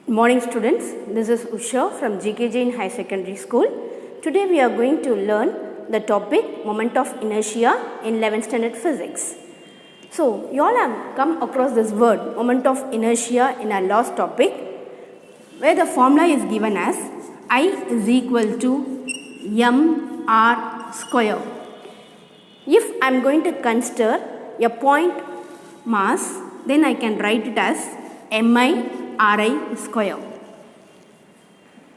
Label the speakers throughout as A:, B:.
A: Good morning students, this is Usha from GK Jain High Secondary School. Today we are going to learn the topic moment of inertia in 11th standard physics. So you all have come across this word moment of inertia in our last topic, where the formula is given as I is equal to mr square. If I am going to consider a point mass, then I can write it as mi/ri square.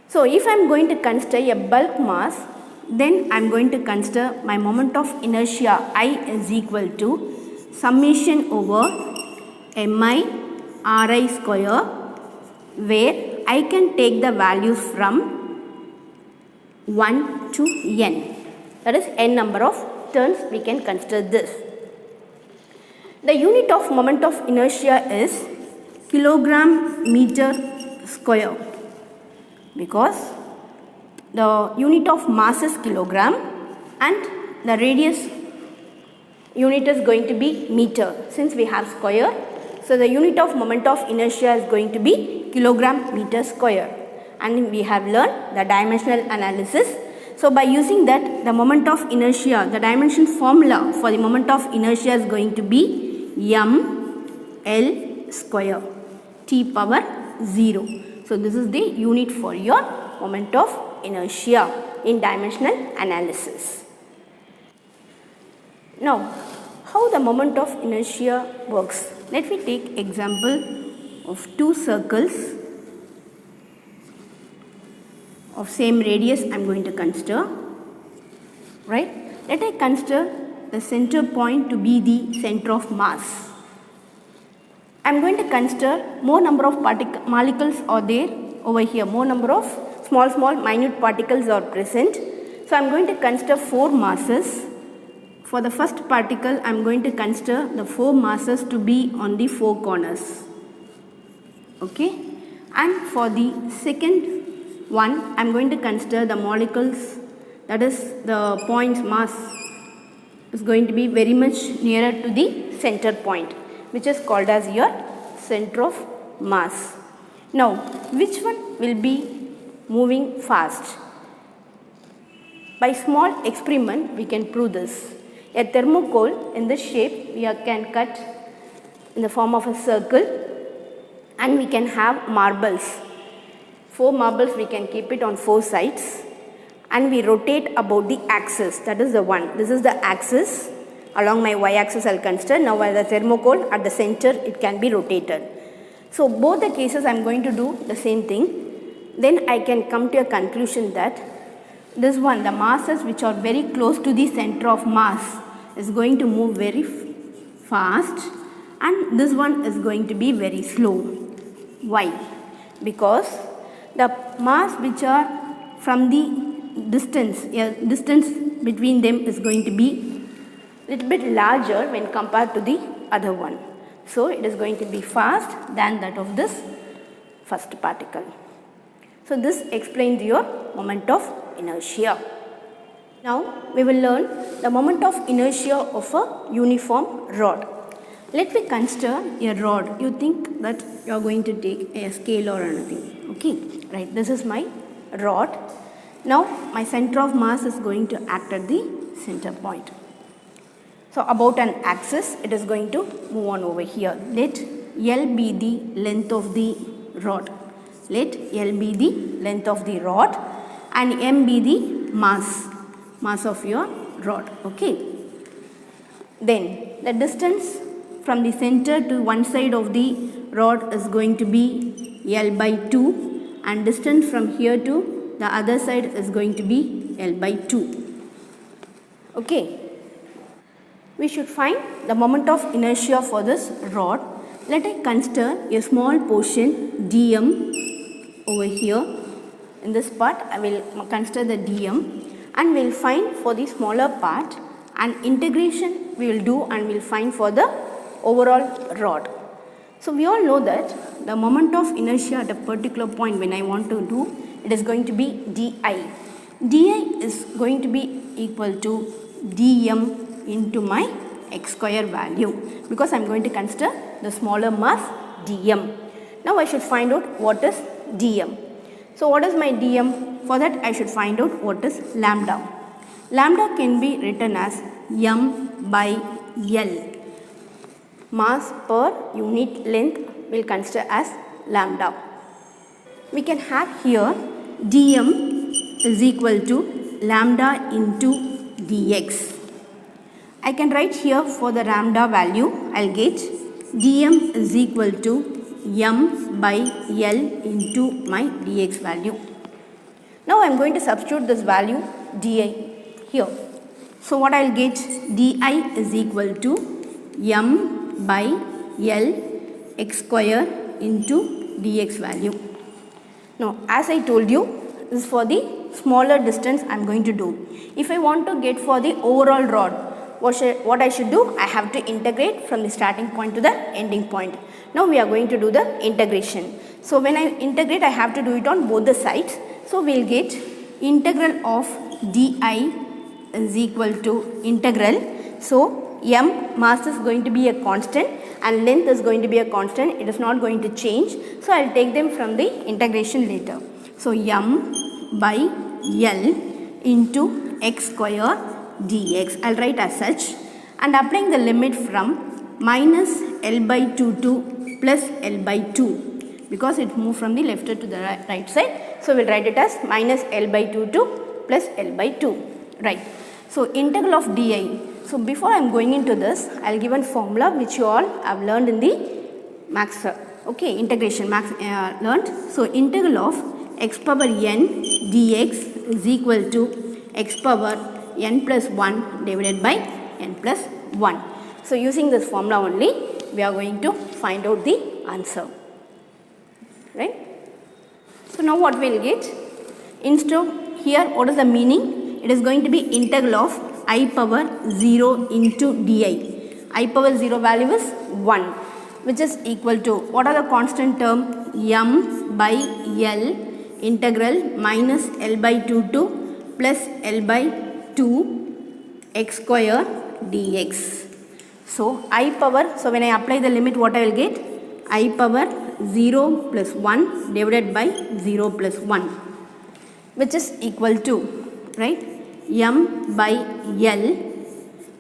A: So if I am going to consider a bulk mass, then I am going to consider my moment of inertia I is equal to summation over mi/ri square, where I can take the values from 1 to n. That is n number of turns we can consider this. The unit of moment of inertia is kilogram meter square, because the unit of mass is kilogram and the radius unit is going to be meter. Since we have square, so the unit of moment of inertia is going to be kilogram meter square, and we have learned the dimensional analysis. So by using that, the moment of inertia, the dimension formula for the moment of inertia is going to be ml square t power 0. So this is the unit for your moment of inertia in dimensional analysis. Now, how the moment of inertia works? Let me take example of two circles of same radius I am going to consider, right? Let I consider the center point to be the center of mass. I am going to consider more number of molecules are there over here, more number of small minute particles are present. So I am going to consider 4 masses. For the first particle, I am going to consider the 4 masses to be on the 4 corners. Okay, and for the second one, I am going to consider the molecules, that is the point's mass is going to be very much nearer to the center point, which is called as your center of mass. Now, which one will be moving fast? By small experiment, we can prove this. A thermocol in this shape we can cut in the form of a circle, and we can have marbles. 4 marbles we can keep it on 4 sides, and we rotate about the axis, that is the one. This is the axis. Along my y-axis I will consider. Now as the thermocol at the center, it can be rotated. So both the cases I am going to do the same thing. Then I can come to a conclusion that this one, the masses which are very close to the center of mass, is going to move very fast, and this one is going to be very slow. Why? Because the mass which are from the distance between them is going to be little bit larger when compared to the other one. So it is going to be fast than that of this first particle. So this explains your moment of inertia. Now we will learn the moment of inertia of a uniform rod. Let me consider a rod. You think that you are going to take a scale or anything. Okay, right, this is my rod. Now my center of mass is going to act at the center point. So about an axis, it is going to move on over here. Let L be the length of the rod. Let L be the length of the rod, and M be the mass of your rod. Okay. Then the distance from the center to one side of the rod is going to be L by 2, and distance from here to the other side is going to be L by 2. Okay. We should find the moment of inertia for this rod. Let us consider a small portion dm over here. In this part, I will consider the dm, and we will find for the smaller part, and integration we will do, and we will find for the overall rod. So we all know that the moment of inertia at a particular point, when I want to do, it is going to be di. Di is going to be equal to dm into my x square value, because I am going to consider the smaller mass dm. Now I should find out what is dm. So what is my dm? For that I should find out what is lambda. Lambda can be written as m by L. Mass per unit length will consider as lambda. We can have here dm is equal to lambda into dx. I can write here for the lambda value, I'll get dm is equal to m by L into my dx value. Now I am going to substitute this value di here. So what I'll get, di is equal to m by L x square into dx value. Now as I told you, this is for the smaller distance I am going to do. If I want to get for the overall rod, what I should do? I have to integrate from the starting point to the ending point. Now we are going to do the integration. So when I integrate, I have to do it on both the sides. So we will get integral of di is equal to integral. So m, mass is going to be a constant and length is going to be a constant. It is not going to change. So I will take them from the integration later. So m by L into x square dx. I will write as such, and applying the limit from minus L by 2 to plus L by 2, because it moved from the left to the right side. So we will write it as minus L by 2 to plus L by 2. Right. So integral of di. So before I am going into this, I will give a formula which you all have learned in the max. Okay, integration max learned. So integral of x power n dx is equal to x power n plus 1 divided by n plus 1. So using this formula only, we are going to find out the answer. Right. So now what we will get? Instead of here, what is the meaning? It is going to be integral of I power 0 into di. I power 0 value is 1, which is equal to, what are the constant term? M by L integral minus L by 2 to plus L by 2 x square dx. So I power, so when I apply the limit, what I will get? I power 0 plus 1 divided by 0 plus 1, which is equal to, right, m by L.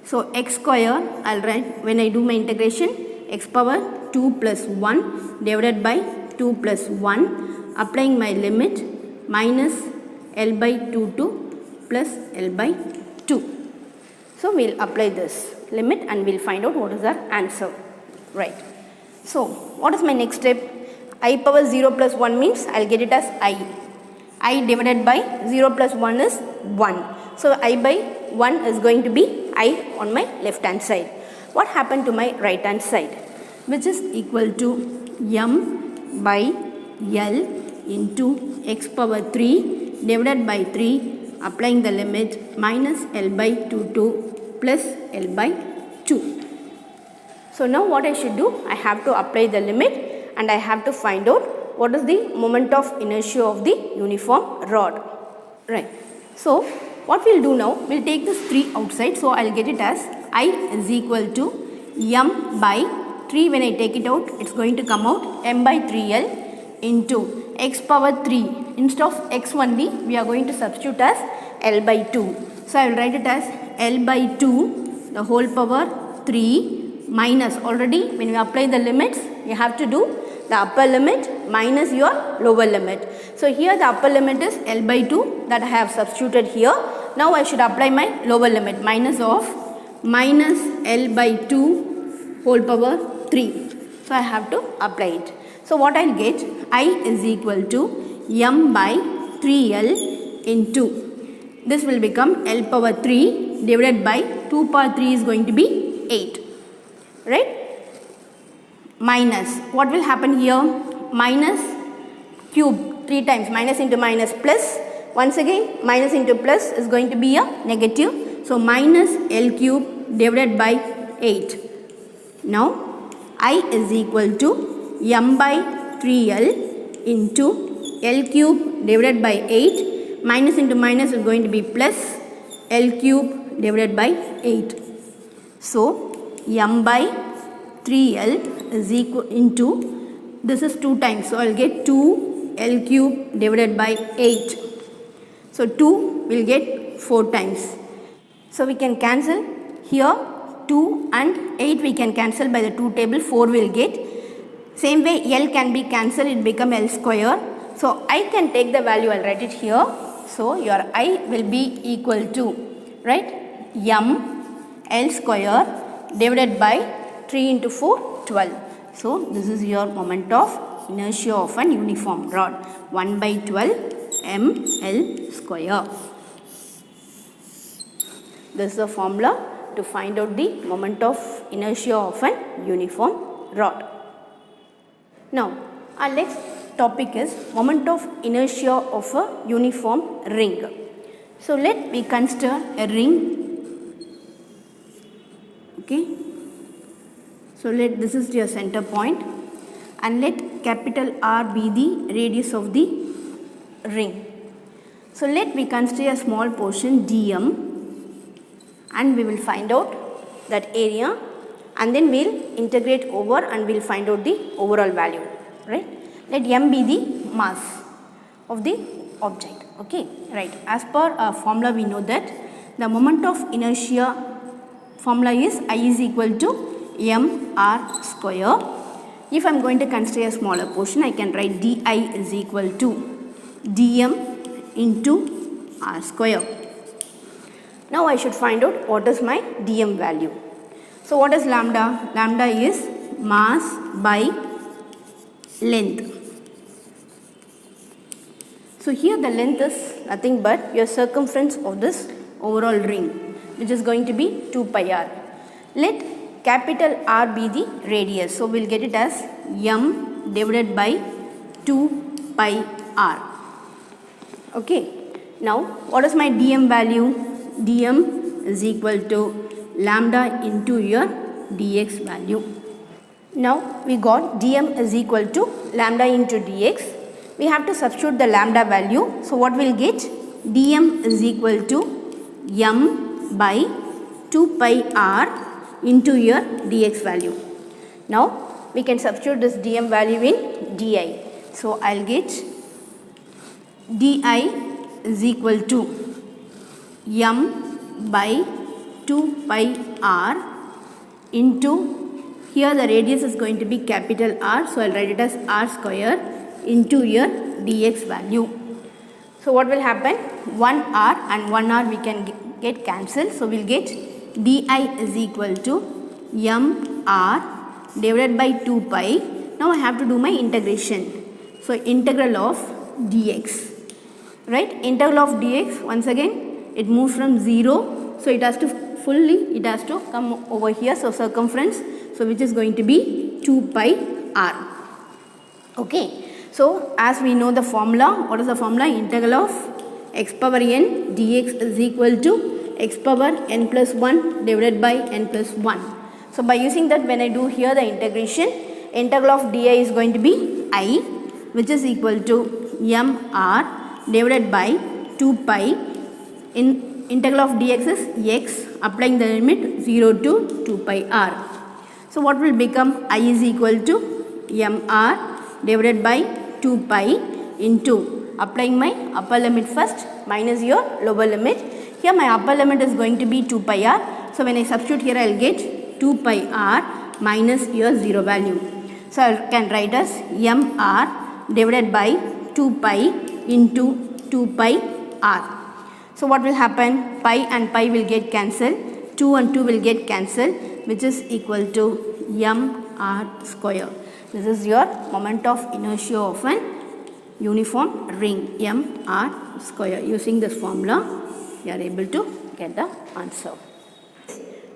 A: So x square, I will write, when I do my integration, x power 2 plus 1 divided by 2 plus 1, applying my limit minus L by 2 to plus L by 2. So we will apply this limit and we will find out what is our answer. Right. So what is my next step? I power 0 plus 1 means I will get it as I divided by 0 plus 1 is 1. So I by 1 is going to be I on my left hand side. What happened to my right hand side? Which is equal to m by L into x power 3 divided by 3, applying the limit minus L by 2 to plus L by 2. So now what I should do? I have to apply the limit and I have to find out what is the moment of inertia of the uniform rod. Right. So what we will do now, we will take this 3 outside. So I will get it as I is equal to m by 3. When I take it out, it is going to come out m by 3L into x power 3. Instead of x only, we are going to substitute as L by 2. So I will write it as L by 2 the whole power 3 minus, already when you apply the limits, you have to do the upper limit minus your lower limit. So here the upper limit is L by 2 that I have substituted here. Now I should apply my lower limit, minus of minus L by 2 whole power 3. So I have to apply it. So what I will get? I is equal to m by 3L into, this will become L power 3 divided by 2 power 3 is going to be 8. Right? Minus, what will happen here? Minus cube 3 times, minus into minus plus. Once again, minus into plus is going to be a negative. So minus L cube divided by 8. Now I is equal to m by 3L into L cube divided by 8. Minus into minus is going to be plus L cube divided by 8. So m by 3L is equal into, this is 2 times. So I will get 2 L cube divided by 8. So 2 will get 4 times. So we can cancel here 2 and 8 we can cancel by the 2 table, 4 will get. Same way L can be cancelled, it become L square. So I can take the value, I'll write it here. So your I will be equal to, right, M L square divided by 3 into 4, 12. So this is your moment of inertia of an uniform rod, 1 by 12 M L square. This is the formula to find out the moment of inertia of an uniform rod. Now, our next topic is moment of inertia of a uniform ring. So, let me consider a ring. Okay. So, this is your center point, and let capital R be the radius of the ring. So, let me consider a small portion dm, and we will find out that area, and then we will integrate over and we will find out the overall value, right. Let m be the mass of the object. Okay, right. As per our formula, we know that the moment of inertia formula is I is equal to mr square. If I am going to consider a smaller portion, I can write di is equal to dm into r square. Now I should find out what is my dm value. So what is lambda? Lambda is mass by length. So here the length is nothing but your circumference of this overall ring, which is going to be 2 pi r. Let capital R be the radius. So we will get it as m divided by 2 pi r. Okay. Now what is my dm value? dm is equal to lambda into your dx value. Now we got dm is equal to lambda into dx. We have to substitute the lambda value. So what we'll get? dm is equal to m by 2 pi r into your dx value. Now we can substitute this dm value in di. So I'll get di is equal to m by 2 pi r into, here the radius is going to be capital R, so I'll write it as r square into your dx value. So what will happen? 1 r and 1 r we can get cancelled. So we'll get di is equal to m r divided by 2 pi. Now I have to do my integration. So integral of dx, right? Integral of dx, once again it moves from 0, so it has to come over here. So circumference, so which is going to be 2 pi r. Okay. So as we know the formula, what is the formula? Integral of x power n dx is equal to x power n plus 1 divided by n plus 1. So by using that, when I do here the integration, integral of di is going to be I, which is equal to mr divided by 2 pi. In integral of dx is x, applying the limit 0 to 2 pi r. So what will become? I is equal to mr divided by 2 pi into, applying my upper limit first minus your lower limit. Here my upper limit is going to be 2 pi r. So when I substitute here, I will get 2 pi r minus your 0 value. So I can write as mr divided by 2 pi into 2 pi r. So what will happen? Pi and pi will get cancelled. 2 and 2 will get cancelled, which is equal to mr square. This is your moment of inertia of an uniform ring, mr square. Using this formula, you are able to get the answer.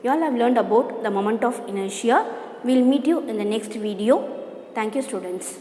A: You all have learned about the moment of inertia. We will meet you in the next video. Thank you, students.